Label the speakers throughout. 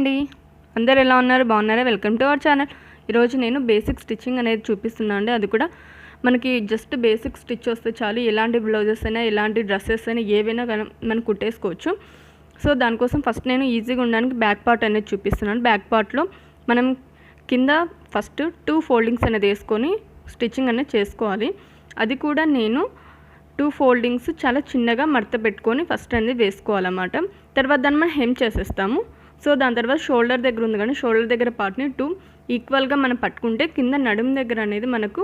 Speaker 1: అండి అందరు ఎలా ఉన్నారు బాగున్నారా వెల్కమ్ టు అవర్ ఛానల్ ఈరోజు నేను బేసిక్ స్టిచ్చింగ్ అనేది చూపిస్తున్నాను అండి అది కూడా మనకి జస్ట్ బేసిక్ స్టిచ్ వస్తే చాలు ఎలాంటి బ్లౌజెస్ అయినా ఎలాంటి డ్రెస్సెస్ అయినా ఏవైనా మనం కుట్టేసుకోవచ్చు సో దానికోసం ఫస్ట్ నేను ఈజీగా ఉండడానికి బ్యాక్ పార్ట్ అనేది చూపిస్తున్నాను బ్యాక్ పార్ట్లో మనం కింద ఫస్ట్ 2 ఫోల్డింగ్స్ అనేది వేసుకొని స్టిచ్చింగ్ అనేది చేసుకోవాలి అది కూడా నేను 2 ఫోల్డింగ్స్ చాలా చిన్నగా మడత పెట్టుకొని ఫస్ట్ అనేది వేసుకోవాలన్నమాట తర్వాత దాన్ని మనం హెమ్ చేసేస్తాము సో దాని తర్వాత షోల్డర్ దగ్గర ఉంది కానీ షోల్డర్ దగ్గర పార్ట్ని 2 ఈక్వల్గా మనం పట్టుకుంటే కింద నడుము దగ్గర అనేది మనకు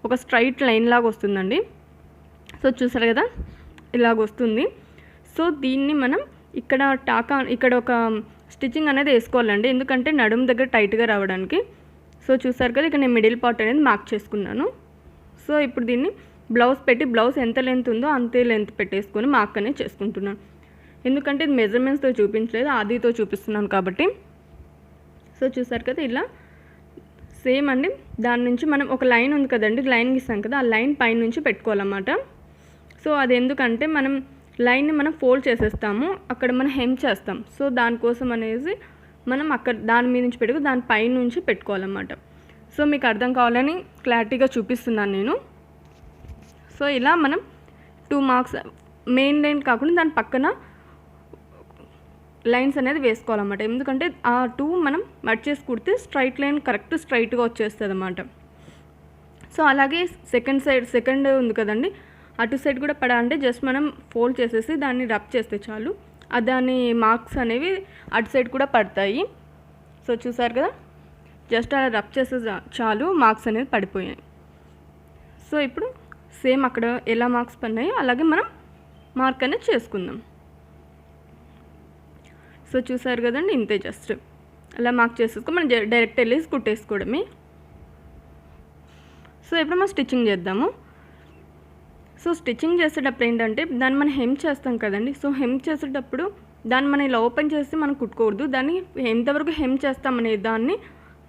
Speaker 1: ఒక స్ట్రైట్ లైన్ లాగా వస్తుందండి సో చూసారు కదా ఇలాగ వస్తుంది సో దీన్ని మనం ఇక్కడ ఒక స్టిచ్చింగ్ అనేది వేసుకోవాలండి ఎందుకంటే నడుము దగ్గర టైట్గా రావడానికి సో చూసారు కదా ఇక్కడ నేను మిడిల్ పార్ట్ అనేది మార్క్ చేసుకున్నాను సో ఇప్పుడు దీన్ని బ్లౌజ్ ఎంత లెంత్ ఉందో అంతే లెంత్ పెట్టేసుకొని మార్క్ అనేది చేసుకుంటున్నాను ఎందుకంటే ఇది మెజర్మెంట్స్తో చూపించలేదు ఆదితో చూపిస్తున్నాను కాబట్టి సో చూసారు కదా ఇలా సేమ్ అండి దాని నుంచి మనం ఒక లైన్ ఉంది కదండి లైన్ గీసాం కదా ఆ లైన్ పైన నుంచి పెట్టుకోవాలన్నమాట సో అది ఎందుకంటే మనం లైన్ని మనం ఫోల్డ్ చేసేస్తాము అక్కడ మనం హెమ్ చేస్తాం సో దానికోసం అనేసి మనం అక్కడ దాని మీద నుంచి పెట్టుకు దాని పైన నుంచి పెట్టుకోవాలన్నమాట సో మీకు అర్థం కావాలని క్లారిటీగా చూపిస్తున్నాను నేను సో ఇలా మనం 2 మార్క్స్ మెయిన్ లైన్ కాకుండా దాని పక్కన లైన్స్ అనేది వేసుకోవాలన్నమాట ఎందుకంటే ఆ 2 మనం మట్ చేసి కుడితే స్ట్రైట్ లైన్ కరెక్ట్ స్ట్రైట్గా వచ్చేస్తుంది అన్నమాట సో అలాగే సెకండ్ ఉంది కదండి అటు సైడ్ కూడా పడాలంటే జస్ట్ మనం ఫోల్డ్ చేసేసి దాన్ని రబ్ చేస్తే చాలు దాని మార్క్స్ అనేవి అటు సైడ్ కూడా పడతాయి సో చూసారు కదా జస్ట్ అలా రబ్ చేస్తే చాలు మార్క్స్ అనేది పడిపోయాయి సో ఇప్పుడు సేమ్ అక్కడ ఎలా మార్క్స్ పడినాయో అలాగే మనం మార్క్ అనేది చేసుకుందాం సో చూసారు కదండి ఇంతే జస్ట్ అలా మార్క్ చేసేసుకో మనం డైరెక్ట్ వెళ్ళేసి కుట్టేసుకోవడమే సో ఇప్పుడు మనం స్టిచ్చింగ్ చేద్దాము సో స్టిచ్చింగ్ చేసేటప్పుడు ఏంటంటే దాన్ని మనం హెమ్ చేస్తాం కదండి సో హెమ్ చేసేటప్పుడు దాన్ని మనం ఇలా ఓపెన్ చేసి మనం కుట్టుకోకూడదు దాన్ని ఎంతవరకు హెమ్ చేస్తామనే దాన్ని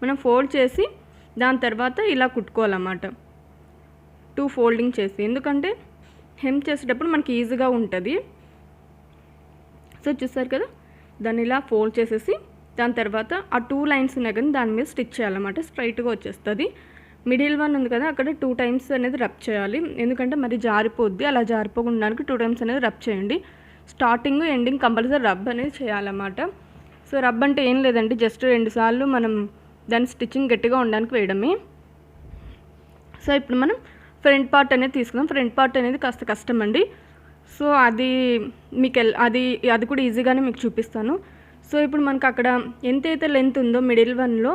Speaker 1: మనం ఫోల్డ్ చేసి దాని తర్వాత ఇలా కుట్టుకోవాలన్నమాట 2 ఫోల్డింగ్ చేసి ఎందుకంటే హెమ్ చేసేటప్పుడు మనకి ఈజీగా ఉంటుంది సో చూసారు కదా దాన్ని ఇలా ఫోల్డ్ చేసేసి దాని తర్వాత ఆ 2 లైన్స్ ఉన్నాయి కానీ దాని మీద స్టిచ్ చేయాలన్నమాట స్ట్రైట్గా వచ్చేస్తుంది మిడిల్ వన్ ఉంది కదా అక్కడ 2 టైమ్స్ అనేది రబ్ చేయాలి ఎందుకంటే మరి జారిపోద్ది అలా జారిపోకుండా 2 టైమ్స్ అనేది రబ్ చేయండి స్టార్టింగ్ ఎండింగ్ కంపల్సరీ రబ్ అనేది చేయాలన్నమాట సో రబ్ అంటే ఏం లేదండి జస్ట్ 2 సార్లు మనం దాని స్టిచ్చింగ్ గట్టిగా ఉండడానికి వేయడమే సో ఇప్పుడు మనం ఫ్రంట్ పార్ట్ అనేది తీసుకుందాం ఫ్రంట్ పార్ట్ అనేది కాస్త కష్టం అండి సో అది మీకు అది కూడా ఈజీగానే మీకు చూపిస్తాను సో ఇప్పుడు మనకు అక్కడ ఎంతైతే లెంత్ ఉందో మిడిల్ వన్లో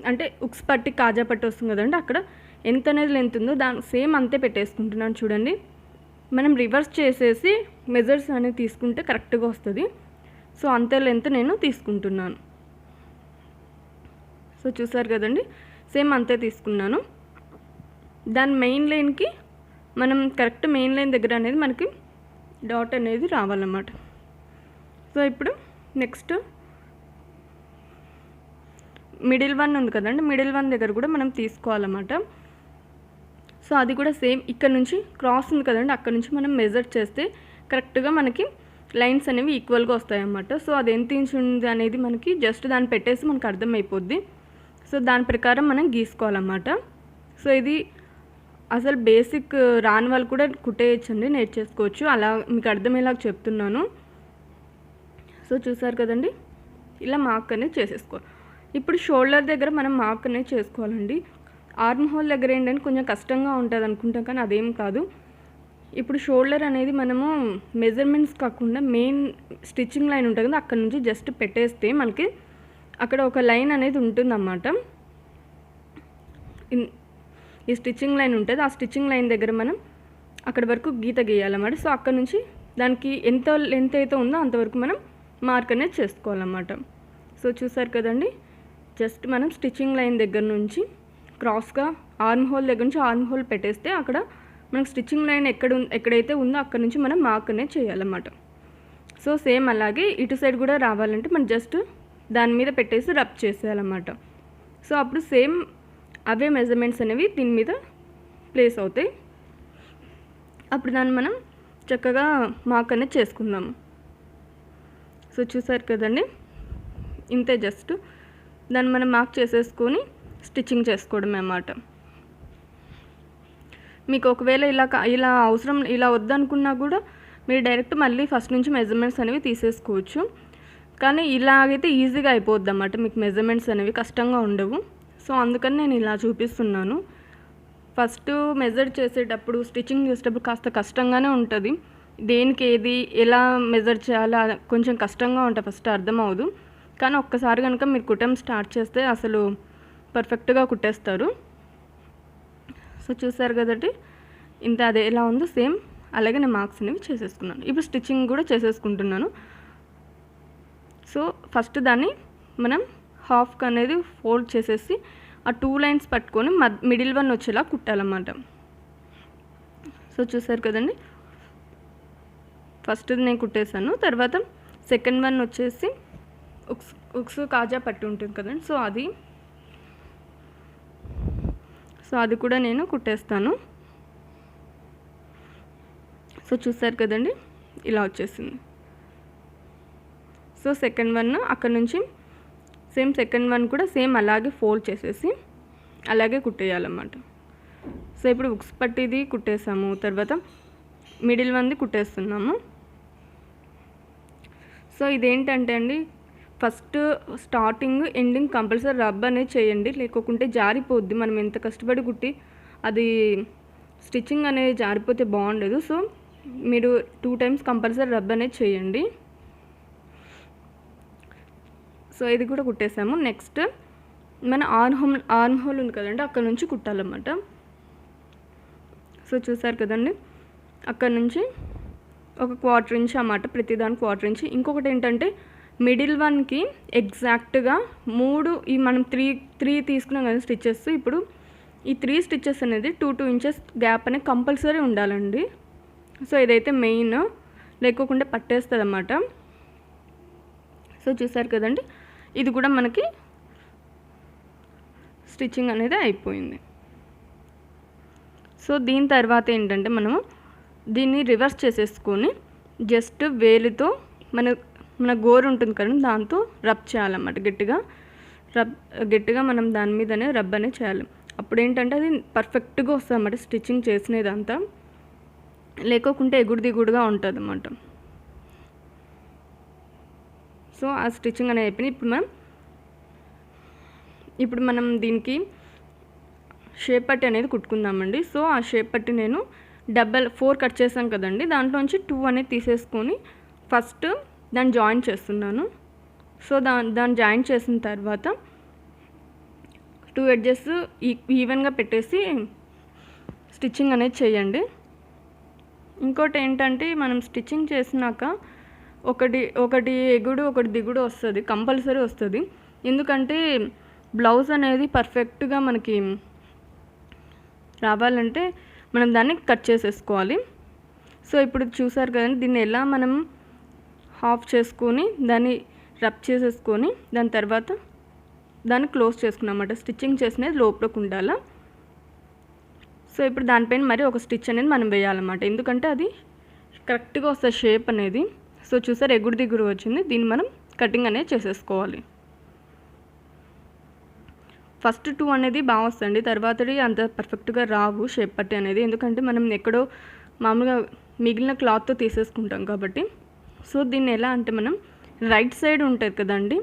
Speaker 1: అంటే ఉక్స్ పట్టి కాజా పట్టి వస్తుంది కదండి అక్కడ ఎంత అనేది లెంత్ ఉందో దాని సేమ్ అంతే పెట్టేసుకుంటున్నాను చూడండి మనం రివర్స్ చేసేసి మెజర్స్ అనేది తీసుకుంటే కరెక్ట్గా వస్తుంది సో అంతే లెంత్ నేను తీసుకుంటున్నాను సో చూసారు కదండి సేమ్ అంతే తీసుకున్నాను దాని మెయిన్ లైన్కి మనం కరెక్ట్ మెయిన్ లైన్ దగ్గర అనేది మనకి డాట్ అనేది రావాలన్నమాట సో ఇప్పుడు నెక్స్ట్ మిడిల్ వన్ ఉంది కదండి మిడిల్ వన్ దగ్గర కూడా మనం తీసుకోవాలన్నమాట సో అది కూడా సేమ్ ఇక్కడ నుంచి క్రాస్ ఉంది కదండి అక్కడ నుంచి మనం మెజర్ చేస్తే కరెక్ట్గా మనకి లైన్స్ అనేవి ఈక్వల్గా వస్తాయన్నమాట సో అది ఎంత ఇంచ్ ఉంది అనేది మనకి జస్ట్ దాన్ని పెట్టేసి మనకు అర్థమైపోద్ది సో దాని ప్రకారం మనం గీసుకోవాలన్నమాట సో ఇది అసలు బేసిక్ రాని వాళ్ళు కూడా కుట్టేయచ్చండి నేర్చేసుకోవచ్చు అలా మీకు అర్థమయ్యేలాగా చెప్తున్నాను సో చూసారు కదండి ఇలా మార్క్ అనేది చేసేసుకోవాలి ఇప్పుడు షోల్డర్ దగ్గర మనం మార్క్ అనేది చేసుకోవాలండి ఆర్మ్ హోల్ దగ్గర ఏంటంటే కొంచెం కష్టంగా ఉంటుంది అనుకుంటాం కానీ అదేం కాదు ఇప్పుడు షోల్డర్ అనేది మనము మెజర్మెంట్స్ కాకుండా మెయిన్ స్టిచ్చింగ్ లైన్ ఉంటుంది కదా అక్కడ నుంచి జస్ట్ పెట్టేస్తే మనకి అక్కడ ఒక లైన్ అనేది ఉంటుందన్నమాట ఈ స్టిచ్చింగ్ లైన్ ఉంటుంది ఆ స్టిచ్చింగ్ లైన్ దగ్గర మనం అక్కడ వరకు గీత గీయాలన్నమాట సో అక్కడ నుంచి దానికి ఎంత లెంత్ అయితే ఉందో అంతవరకు మనం మార్క్ అనేది చేసుకోవాలన్నమాట సో చూసారు కదండి జస్ట్ మనం స్టిచ్చింగ్ లైన్ దగ్గర నుంచి క్రాస్గా ఆర్మ్ హోల్ దగ్గర నుంచి ఆర్మ్ హోల్ పెట్టేస్తే అక్కడ మనకు స్టిచ్చింగ్ లైన్ ఎక్కడైతే ఉందో అక్కడ నుంచి మనం మార్క్ అనేది చేయాలన్నమాట సో సేమ్ అలాగే ఇటు సైడ్ కూడా రావాలంటే మనం జస్ట్ దాని మీద పెట్టేసి రబ్ చేసేయాలన్నమాట సో అప్పుడు సేమ్ అవే మెజర్మెంట్స్ అనేవి దీని మీద ప్లేస్ అవుతాయి అప్పుడు దాన్ని మనం చక్కగా మార్క్ అనేది చేసుకుందాం సో చూసారు కదండి ఇంతే జస్ట్ దాన్ని మనం మార్క్ చేసేసుకొని స్టిచ్చింగ్ చేసుకోవడమే అన్నమాట. మీకు ఒకవేళ ఇలా అవసరం ఇలా వద్దనుకున్నా కూడా మీరు డైరెక్ట్ మళ్ళీ ఫస్ట్ నుంచి మెజర్మెంట్స్ అనేవి తీసేసుకోవచ్చు. కానీ ఇలాగైతే ఈజీగా అయిపోద్ది అన్నమాట, మీకు మెజర్మెంట్స్ అనేవి కష్టంగా ఉండవు. సో అందుకని నేను ఇలా చూపిస్తున్నాను. ఫస్ట్ మెజర్ చేసేటప్పుడు స్టిచ్చింగ్ చేసేటప్పుడు కాస్త కష్టంగానే ఉంటుంది. దేనికి ఏది ఎలా మెజర్ చేయాలో కొంచెం కష్టంగా ఉంటుంది, ఫస్ట్ అర్థం అవ్వదు. కానీ ఒక్కసారి కనుక మీరు కుట్టడం స్టార్ట్ చేస్తే అసలు పర్ఫెక్ట్గా కుట్టేస్తారు. సో చూసారు కదండి, ఇంత అదే ఎలా ఉందో సేమ్ అలాగే నేను మార్క్స్ అనేవి చేసేసుకున్నాను. ఇప్పుడు స్టిచ్చింగ్ కూడా చేసేసుకుంటున్నాను. సో ఫస్ట్ దాన్ని మనం హాఫ్కి అనేది ఫోల్డ్ చేసేసి ఆ 2 లైన్స్ పట్టుకొని మిడిల్ వన్ వచ్చేలా కుట్టాలన్నమాట. సో చూసారు కదండి, ఫస్ట్ నేను కుట్టేశాను. తర్వాత సెకండ్ వన్ వచ్చేసి ఉక్స్ కాజా పట్టి ఉంటుంది కదండి, సో అది కూడా నేను కుట్టేస్తాను. సో చూసారు కదండి, ఇలా వచ్చేసింది. సో సెకండ్ వన్ అక్కడ నుంచి సేమ్ సెకండ్ వన్ కూడా సేమ్ అలాగే ఫోల్డ్ చేసేసి అలాగే కుట్టేయాలన్నమాట. సో ఇప్పుడు ఉక్స్ పట్టిది కుట్టేసాము, తర్వాత మిడిల్ వన్ది కుట్టేస్తున్నాము. సో ఇదేంటంటే అండి, first starting ending compulsory rub అనేది చేయండి, లేకుంటే జారిపోద్ది. మనం ఎంత కష్టపడి కుట్టి అది స్టిచ్చింగ్ అనేది జారిపోతే బాగుండదు. సో మీరు 2 టైమ్స్ కంపల్సరీ రబ్ అనేది చేయండి. సో ఇది కూడా కుట్టేసాము. నెక్స్ట్ మన ఆర్మ్ హోల్ ఉంది కదండి, అక్కడ నుంచి కుట్టాలన్నమాట. సో చూసారు కదండి, అక్కడ నుంచి ఒక 1/4 ఇంచ్ అన్నమాట, ప్రతిదానికి 1/4 ఇంచ్. ఇంకొకటి ఏంటంటే మిడిల్ వన్కి ఎగ్జాక్ట్గా 3 ఈ మనం 3 తీసుకున్నాం కదా స్టిచ్చెస్. ఇప్పుడు ఈ 3 స్టిచ్చెస్ అనేది 2 ఇంచెస్ గ్యాప్ అనేది కంపల్సరీ ఉండాలండి. సో ఇదైతే మెయిన్, లేకోకుండా పట్టేస్తుంది అన్నమాట. సో చూసారు కదండి, ఇది కూడా మనకి స్టిచ్చింగ్ అనేది అయిపోయింది. సో దీని తర్వాత ఏంటంటే మనము దీన్ని రివర్స్ చేసేసుకొని జస్ట్ వేలితో మన గోరు ఉంటుంది కదా, దాంతో రబ్ చేయాలన్నమాట. గట్టిగా మనం దాని మీదనే రబ్ అనేది చేయాలి. అప్పుడు ఏంటంటే అది పర్ఫెక్ట్గా వస్తుంది అన్నమాట స్టిచ్చింగ్ చేసినదంతా, లేకోకుంటే ఎగుడు దిగుడుగా ఉంటుంది అన్నమాట. సో ఆ స్టిచ్చింగ్ అనేది అయిపోయింది. ఇప్పుడు మనం దీనికి షేప్ పట్టి అనేది కుట్టుకుందామండి. సో ఆ షేప్ పట్టి నేను 4 కట్ చేసాం కదండి, దాంట్లోంచి 2 అనేది తీసేసుకొని ఫస్ట్ దాన్ని జాయిన్ చేస్తున్నాను. సో దాన్ని జాయిన్ చేసిన తర్వాత 2 ఎడ్జెస్ ఈవెన్గా పెట్టేసి స్టిచ్చింగ్ అనేది చేయండి. ఇంకోటి ఏంటంటే మనం స్టిచ్చింగ్ చేసినాక ఒకటి ఎగుడు ఒకటి దిగుడు వస్తుంది, కంపల్సరీ వస్తుంది. ఎందుకంటే బ్లౌజ్ అనేది పర్ఫెక్ట్గా మనకి రావాలంటే మనం దాన్ని కట్ చేసేసుకోవాలి. సో ఇప్పుడు చూసారు కదండి, దీన్ని ఎలా మనం హాఫ్ చేసుకొని దాన్ని రబ్ చేసేసుకొని దాని తర్వాత దాన్ని క్లోజ్ చేసుకున్నమాట. స్టిచ్చింగ్ చేసినది లోపలికి ఉండాలి. సో ఇప్పుడు దానిపైన మరి ఒక స్టిచ్ అనేది మనం వేయాలన్నమాట, ఎందుకంటే అది కరెక్ట్గా వస్తుంది షేప్ అనేది. సో చూసారు, ఎగుడు దిగుడు వచ్చింది. దీన్ని మనం కటింగ్ అనేది చేసేసుకోవాలి. ఫస్ట్ 2 అనేది బాగా వస్తుంది, తర్వాతది అంత పర్ఫెక్ట్గా రావు షేప్ పట్టి అనేది, ఎందుకంటే మనం ఎక్కడో మామూలుగా మిగిలిన క్లాత్తో తీసేసుకుంటాం కాబట్టి. సో దీన్ని ఎలా అంటే మనం రైట్ సైడ్ ఉంటుంది కదండి,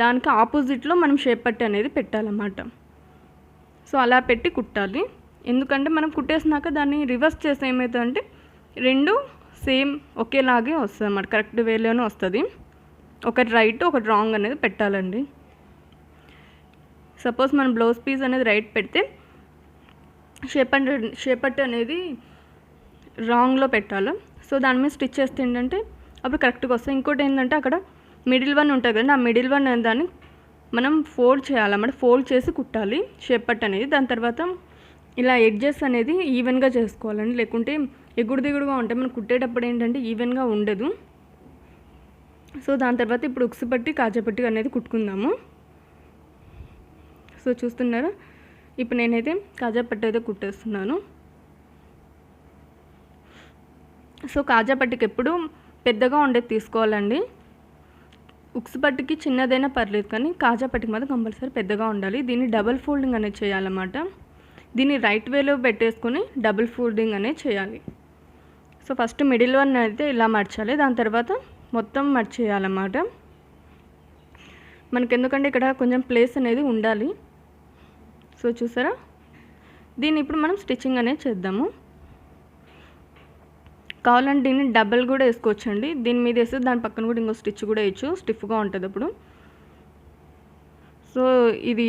Speaker 1: దానికి ఆపోజిట్లో మనం షేప్ పట్టి అనేది పెట్టాలన్నమాట. సో అలా పెట్టి కుట్టాలి, ఎందుకంటే మనం కుట్టేసినాక దాన్ని రివర్స్ చేస్తే ఏమవుతుందంటే 2 సేమ్ ఒకేలాగే వస్తుంది అన్నమాట, కరెక్ట్ వేలోనే వస్తుంది. ఒకటి రైట్ ఒకటి రాంగ్ అనేది పెట్టాలండి. సపోజ్ మనం బ్లౌజ్ పీస్ అనేది రైట్ పెడితే షేప్ పట్టి అనేది రాంగ్లో పెట్టాలి. సో దాని మీద స్టిచ్ చేస్తే ఏంటంటే అప్పుడు కరెక్ట్గా వస్తుంది. ఇంకోటి ఏంటంటే అక్కడ మిడిల్ వన్ ఉంటుంది కదండి, ఆ మిడిల్ వన్ దాన్ని మనం ఫోల్డ్ చేయాలన్నమాట, ఫోల్డ్ చేసి కుట్టాలి షేప్ పట్టి అనేది. దాని తర్వాత ఇలా ఎడ్జెస్ అనేది ఈవెన్గా చేసుకోవాలండి, లేకుంటే ఎగుడు దిగుడుగా ఉంటాయి. మనం కుట్టేటప్పుడు ఏంటంటే ఈవెన్గా ఉండదు. సో దాని తర్వాత ఇప్పుడు ఉక్స్ పట్టి కాజా పట్టి అనేది కుట్టుకుందాము. సో చూస్తున్నారా, ఇప్పుడు నేనైతే కాజా పట్టి అయితే కుట్టేస్తున్నాను. సో కాజా పట్టికి ఎప్పుడు పెద్దగా ఉండేది తీసుకోవాలండి, ఉక్స్ పట్టుకి చిన్నదైనా పర్లేదు, కానీ కాజా పట్టుకి మాత్రం కంపల్సరీ పెద్దగా ఉండాలి. దీన్ని డబుల్ ఫోల్డింగ్ అనేది చేయాలన్నమాట. దీన్ని రైట్ వేలో పెట్టేసుకొని డబుల్ ఫోల్డింగ్ అనేది చేయాలి. సో ఫస్ట్ మిడిల్ వన్ అయితే ఇలా మర్చాలి, దాని తర్వాత మొత్తం మర్చేయాలన్నమాట. మనకి ఎందుకంటే ఇక్కడ కొంచెం ప్లేస్ అనేది ఉండాలి. సో చూసారా, దీన్ని ఇప్పుడు మనం స్టిచ్చింగ్ అనేది చేద్దాము. కావాలంటే దీన్ని డబల్ కూడా వేసుకోవచ్చండి. దీని మీద వేస్తే దాని పక్కన కూడా ఇంకో స్టిచ్ కూడా వేయచ్చు, స్టిఫ్గా ఉంటుంది అప్పుడు. సో ఇది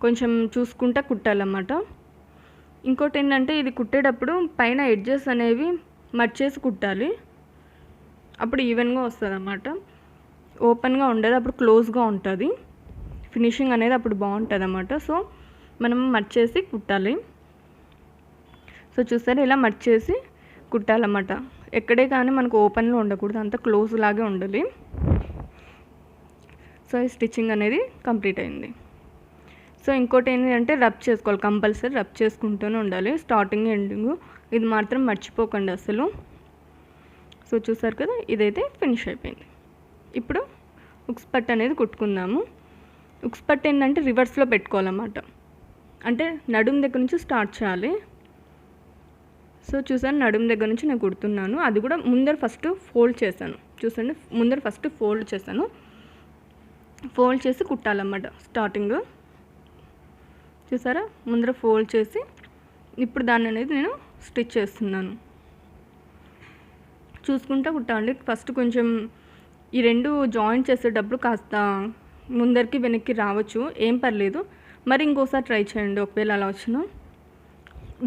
Speaker 1: కొంచెం చూసుకుంటా కుట్టాలన్నమాట. ఇంకోటి ఏంటంటే ఇది కుట్టేటప్పుడు పైన ఎడ్జెస్ అనేవి మర్చేసి కుట్టాలి, అప్పుడు ఈవెన్గా వస్తుంది అన్నమాట. ఓపెన్గా ఉండదు, అప్పుడు క్లోజ్గా ఉంటుంది. ఫినిషింగ్ అనేది అప్పుడు బాగుంటుంది అన్నమాట. సో మనం మర్చేసి కుట్టాలి. సో చూసారా, ఇలా మర్చేసి కుట్టాలన్నమాట. ఎక్కడే కానీ మనకు ఓపెన్లో ఉండకూడదు, అంత క్లోజ్ లాగే ఉండాలి. సో ఈ స్టిచ్చింగ్ అనేది కంప్లీట్ అయింది. సో ఇంకోటి ఏంటంటే రబ్ చేసుకోవాలి, కంపల్సరీ రబ్ చేసుకుంటూనే ఉండాలి, స్టార్టింగ్ ఎండింగ్. ఇది మాత్రం మర్చిపోకండి అసలు. సో చూసారు కదా, ఇదైతే ఫినిష్ అయిపోయింది. ఇప్పుడు ఉక్స్ పట్టు అనేది కుట్టుకుందాము. ఉక్స్ పట్టు ఏంటంటే రివర్స్లో పెట్టుకోవాలన్నమాట, అంటే నడుము దగ్గర నుంచి స్టార్ట్ చేయాలి. సో చూసాను, నడుము దగ్గర నుంచి నేను కుడుతున్నాను. అది కూడా ముందర ఫస్ట్ ఫోల్డ్ చేశాను. చూసండి, ముందర ఫస్ట్ ఫోల్డ్ చేశాను. ఫోల్డ్ చేసి కుట్టాలన్నమాట స్టార్టింగ్. చూసారా, ముందర ఫోల్డ్ చేసి ఇప్పుడు దాన్ని అనేది నేను స్టిచ్ చేస్తున్నాను. చూసుకుంటా కుట్టాలి. ఫస్ట్ కొంచెం ఈ రెండు జాయింట్ చేసేటప్పుడు కాస్త ముందరికి వెనక్కి రావచ్చు, ఏం పర్లేదు. మరి ఇంకోసారి ట్రై చేయండి, ఒకవేళ అలా వచ్చినా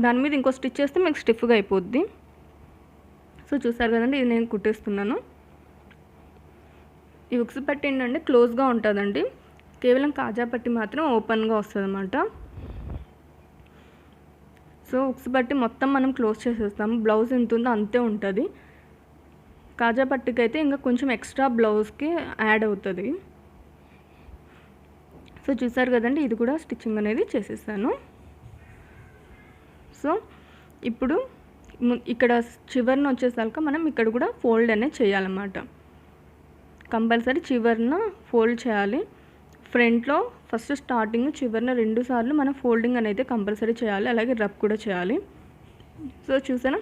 Speaker 1: దాని మీద ఇంకో స్టిచ్ చేస్తే మీకు స్టిఫ్గా అయిపోద్ది. సో చూసారు కదండి, ఇది నేను కుట్టేస్తున్నాను. ఈ ఉక్స్ పట్టి ఏంటంటే క్లోజ్గా ఉంటుందండి, కేవలం కాజా పట్టి మాత్రం ఓపెన్గా వస్తుంది అన్నమాట. సో ఉక్స్ పట్టి మొత్తం మనం క్లోజ్ చేసేస్తాము. బ్లౌజ్ ఎంత ఉందో అంతే ఉంటుంది. కాజా పట్టికి అయితే ఇంకా కొంచెం ఎక్స్ట్రా బ్లౌజ్కి యాడ్ అవుతుంది. సో చూసారు కదండి, ఇది కూడా స్టిచ్చింగ్ అనేది చేసేసాను. సో ఇప్పుడు ఇక్కడ చివరిన వచ్చేసరికి మనం ఇక్కడ కూడా ఫోల్డ్ అనేది చేయాలన్నమాట. కంపల్సరీ చివరిన ఫోల్డ్ చేయాలి. ఫ్రంట్లో ఫస్ట్ స్టార్టింగ్ చివరిన 2 సార్లు మనం ఫోల్డింగ్ అనేది కంపల్సరీ చేయాలి, అలాగే రబ్ కూడా చేయాలి. సో చూసాను,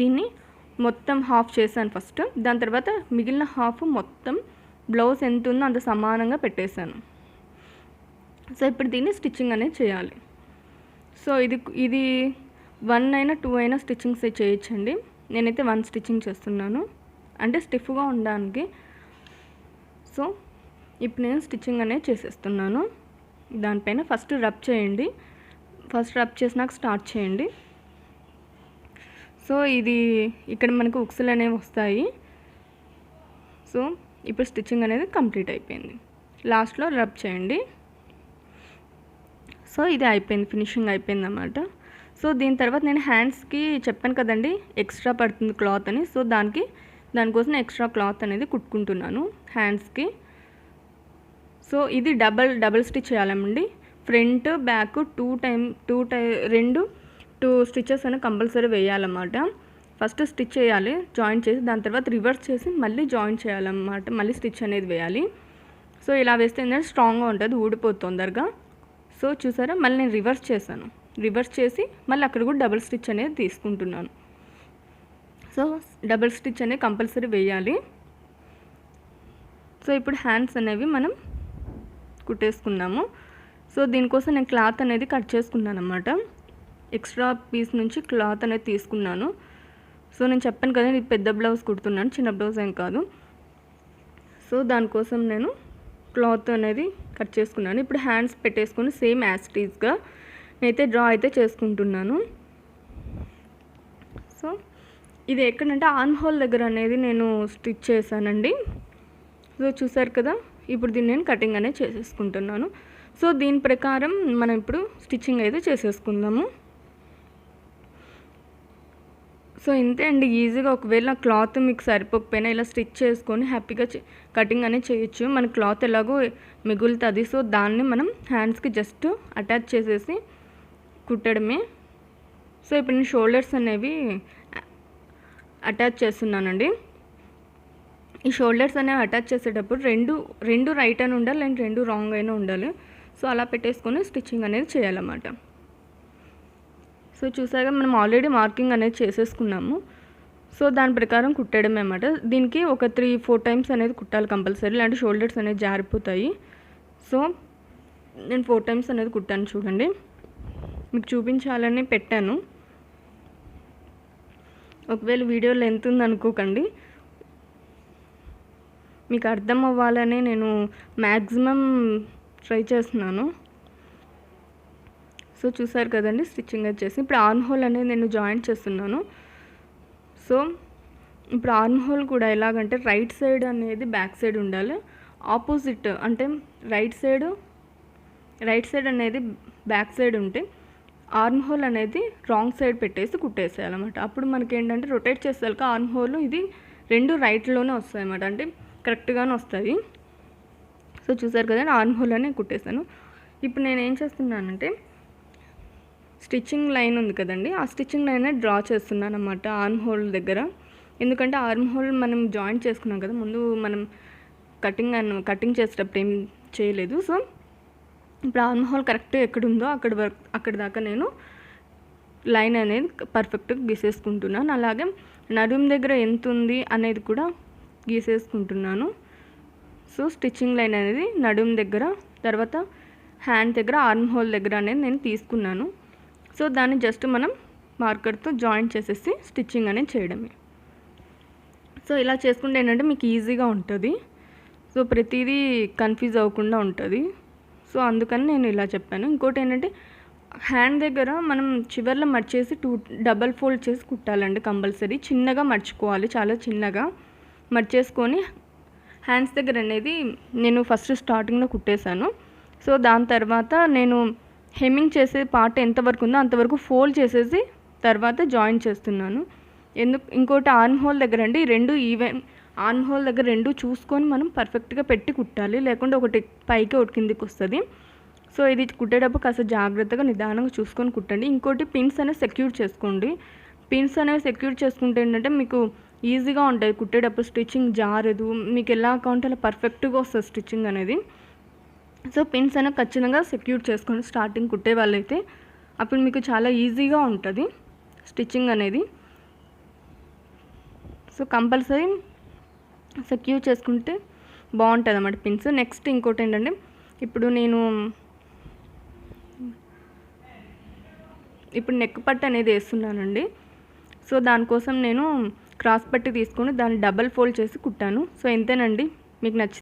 Speaker 1: దీన్ని మొత్తం హాఫ్ చేశాను ఫస్ట్. దాని తర్వాత మిగిలిన హాఫ్ మొత్తం బ్లౌజ్ ఎంత ఉందో అంత సమానంగా పెట్టేశాను. సో ఇప్పుడు దీన్ని స్టిచ్చింగ్ అనేది చేయాలి. సో ఇది 1 అయినా 2 అయినా స్టిచ్చింగ్స్ చేయొచ్చండి. నేనైతే 1 స్టిచ్చింగ్ చేస్తున్నాను, అంటే స్టిఫ్గా ఉండడానికి. సో ఇప్పుడు నేను స్టిచ్చింగ్ అనేది చేసేస్తున్నాను. దానిపైన ఫస్ట్ రబ్ చేయండి, ఫస్ట్ రబ్ చేసినాక స్టార్ట్ చేయండి. సో ఇది ఇక్కడ మనకు ఉక్సులు అనేవి వస్తాయి. సో ఇప్పుడు స్టిచ్చింగ్ అనేది కంప్లీట్ అయిపోయింది. లాస్ట్లో రబ్ చేయండి. సో ఇది అయిపోయింది, ఫినిషింగ్ అయిపోయింది అన్నమాట. సో దీని తర్వాత నేను హ్యాండ్స్కి చెప్పాను కదండి ఎక్స్ట్రా పడుతుంది క్లాత్ అని. సో దానికోసం ఎక్స్ట్రా క్లాత్ అనేది కుట్టుకుంటున్నాను హ్యాండ్స్కి. సో ఇది డబల్ స్టిచ్ చేయాలండి. ఫ్రంట్ బ్యాక్ 2 స్టిచెస్ అనేది కంపల్సరీ వేయాలన్నమాట. ఫస్ట్ స్టిచ్ చేయాలి జాయింట్ చేసి, దాని తర్వాత రివర్స్ చేసి మళ్ళీ జాయింట్ చేయాలన్నమాట, మళ్ళీ స్టిచ్ అనేది వేయాలి. సో ఇలా వేస్తే ఏంటంటే స్ట్రాంగ్గా ఉంటుంది, ఊడిపోతుంది తొందరగా. సో చూసారా, మళ్ళీ నేను రివర్స్ చేశాను. రివర్స్ చేసి మళ్ళీ అక్కడ కూడా డబుల్ స్టిచ్ అనేది తీసుకుంటున్నాను. సో డబుల్ స్టిచ్ అనేది కంపల్సరీ వేయాలి. సో ఇప్పుడు హ్యాండ్స్ అనేవి మనం కుట్టేసుకున్నాము. సో దీనికోసం నేను క్లాత్ అనేది కట్ చేసుకున్నాను అన్నమాట. ఎక్స్ట్రా పీస్ నుంచి క్లాత్ అనేది తీసుకున్నాను. సో నేను చెప్పాను కదా, ఇది పెద్ద బ్లౌజ్ కుడుతున్నాను, చిన్న బ్లౌజ్ ఏం కాదు. సో దానికోసం నేను క్లాత్ అనేది కట్ చేసుకున్నాను. ఇప్పుడు హ్యాండ్స్ పెట్టేసుకొని సేమ్ యాస్టీస్గా నేనైతే డ్రా అయితే చేసుకుంటున్నాను. సో ఇది ఎక్కడంటే ఆర్మ్ హోల్ దగ్గర అనేది నేను స్టిచ్ చేశానండి. సో చూసారు కదా, ఇప్పుడు దీన్ని నేను కటింగ్ అనేది చేసేసుకుంటున్నాను. సో దీని ప్రకారం మనం ఇప్పుడు స్టిచ్చింగ్ అయితే చేసేసుకుందాము. సో ఇంతే అండి, ఈజీగా. ఒకవేళ క్లాత్ మీకు సరిపోకపోయినా ఇలా స్టిచ్ చేసుకొని హ్యాపీగా కటింగ్ అనేది చేయొచ్చు. మన క్లాత్ ఎలాగో మిగులుతుంది. సో దాన్ని మనం హ్యాండ్స్కి జస్ట్ అటాచ్ చేసేసి కుట్టడమే. సో ఇప్పుడు నేను షోల్డర్స్ అనేవి అటాచ్ చేస్తున్నానండి. ఈ షోల్డర్స్ అనేవి అటాచ్ చేసేటప్పుడు రెండు రైట్ అని ఉండాలి అండ్ రెండు రాంగ్ అయినా ఉండాలి. సో అలా పెట్టేసుకొని స్టిచ్చింగ్ అనేది చేయాలన్నమాట. సో చూసాక మనం ఆల్రెడీ మార్కింగ్ అనేది చేసేసుకున్నాము. సో దాని ప్రకారం కుట్టడమే అన్నమాట. దీనికి ఒక 3-4 టైమ్స్ అనేది కుట్టాలి కంపల్సరీ, ఇలాంటి షోల్డర్స్ అనేది జారిపోతాయి. సో నేను 4 టైమ్స్ అనేది కుట్టాను చూడండి, మీకు చూపించాలని పెట్టాను. ఒకవేళ వీడియో లెంత్ ఉందనుకోకండి, మీకు అర్థం అవ్వాలని నేను మ్యాక్సిమం ట్రై చేస్తున్నాను. సో చూసారు కదండి స్టిచ్చింగ్ వచ్చేసి. ఇప్పుడు ఆర్మ్ హోల్ అనేది నేను జాయింట్ చేస్తున్నాను. సో ఇప్పుడు ఆర్మ్ హోల్ కూడా ఎలాగంటే రైట్ సైడ్ అనేది బ్యాక్ సైడ్ ఉండాలి, ఆపోజిట్ అంటే రైట్ సైడ్ అనేది బ్యాక్ సైడ్ ఉంటే ఆర్మ్ హోల్ అనేది రాంగ్ సైడ్ పెట్టేసి కుట్టేసేయాలన్నమాట. అప్పుడు మనకి ఏంటంటే రొటేట్ చేసేసరికి ఆర్మ్ హోల్ ఇది రెండు రైట్లోనే వస్తాయి అన్నమాట, అంటే కరెక్ట్గానే వస్తాయి. సో చూసారు కదా ఆర్మ్ హోల్ అని కుట్టేశాను. ఇప్పుడు నేను ఏం చేస్తున్నానంటే స్టిచ్చింగ్ లైన్ ఉంది కదండి, ఆ స్టిచ్చింగ్ లైన్ డ్రా చేస్తున్నాను అన్నమాట ఆర్మ్ హోల్ దగ్గర. ఎందుకంటే ఆర్మ్ హోల్ మనం జాయింట్ చేసుకున్నాం కదా, ముందు మనం కటింగ్ చేసేటప్పుడు ఏం చేయలేదు. సో ఇప్పుడు ఆర్మ్ హోల్ కరెక్ట్గా ఎక్కడుందో అక్కడ దాకా నేను లైన్ అనేది పర్ఫెక్ట్గా గీసేసుకుంటున్నాను. అలాగే నడుము దగ్గర ఎంత ఉంది అనేది కూడా గీసేసుకుంటున్నాను. సో స్టిచ్చింగ్ లైన్ అనేది నడుము దగ్గర, తర్వాత హ్యాండ్ దగ్గర, ఆర్మ్ హోల్ దగ్గర అనేది నేను తీసుకున్నాను. సో దాన్ని జస్ట్ మనం మార్కర్తో జాయింట్ చేసేసి స్టిచ్చింగ్ అనేది చేయడమే. సో ఇలా చేసుకుంటే ఏంటంటే మీకు ఈజీగా ఉంటుంది. సో ప్రతిదీ కన్ఫ్యూజ్ అవ్వకుండా ఉంటుంది. సో అందుకని నేను ఇలా చెప్పాను. ఇంకోటి ఏంటంటే హ్యాండ్ దగ్గర మనం చివర్లో మర్చేసి డబల్ ఫోల్డ్ చేసి కుట్టాలండి కంపల్సరీ. చిన్నగా మర్చుకోవాలి, చాలా చిన్నగా మర్చేసుకొని హ్యాండ్స్ దగ్గర అనేది నేను ఫస్ట్ స్టార్టింగ్లో కుట్టేశాను. సో దాని తర్వాత నేను హెమ్మింగ్ చేసే పార్ట్ ఎంతవరకు ఉందో అంతవరకు ఫోల్డ్ చేసేసి తర్వాత జాయిన్ చేస్తున్నాను. ఇంకోటి ఆర్మ్ హోల్ దగ్గర అండి రెండు ఈవెన్ ఆర్మ్ హోల్ దగ్గర రెండు చూసుకొని మనం పర్ఫెక్ట్గా పెట్టి కుట్టాలి, లేకుంటే ఒకటి పైకి ఒకటి కిందికి వస్తుంది. సో ఇది కుట్టేటప్పుడు కాస్త జాగ్రత్తగా నిదానంగా చూసుకొని కుట్టండి. ఇంకోటి పిన్స్ అనేవి సెక్యూర్ చేసుకోండి. పిన్స్ అనేవి సెక్యూర్ చేసుకుంటే ఏంటంటే మీకు ఈజీగా ఉంటుంది కుట్టేటప్పుడు, స్టిచ్చింగ్ జారదు, మీకు ఎలా కావాలంటే అలా పర్ఫెక్ట్గా వస్తుంది స్టిచ్చింగ్ అనేది. సో పిన్స్ అనేవి ఖచ్చితంగా సెక్యూర్ చేసుకోండి స్టార్టింగ్ కుట్టే వాళ్ళైతే, అప్పుడు మీకు చాలా ఈజీగా ఉంటుంది స్టిచ్చింగ్ అనేది. సో కంపల్సరీ సెక్యూర్ చేసుకుంటే బాగుంటుంది అన్నమాట పిన్స్. నెక్స్ట్ ఇంకోటి ఏంటంటే ఇప్పుడు నెక్ పట్టు అనేది వేస్తున్నానండి. సో దానికోసం నేను క్రాస్ పట్టి తీసుకొని దాన్ని డబల్ ఫోల్డ్ చేసి కుట్టాను. సో ఎంతేనండి, మీకు నచ్చింది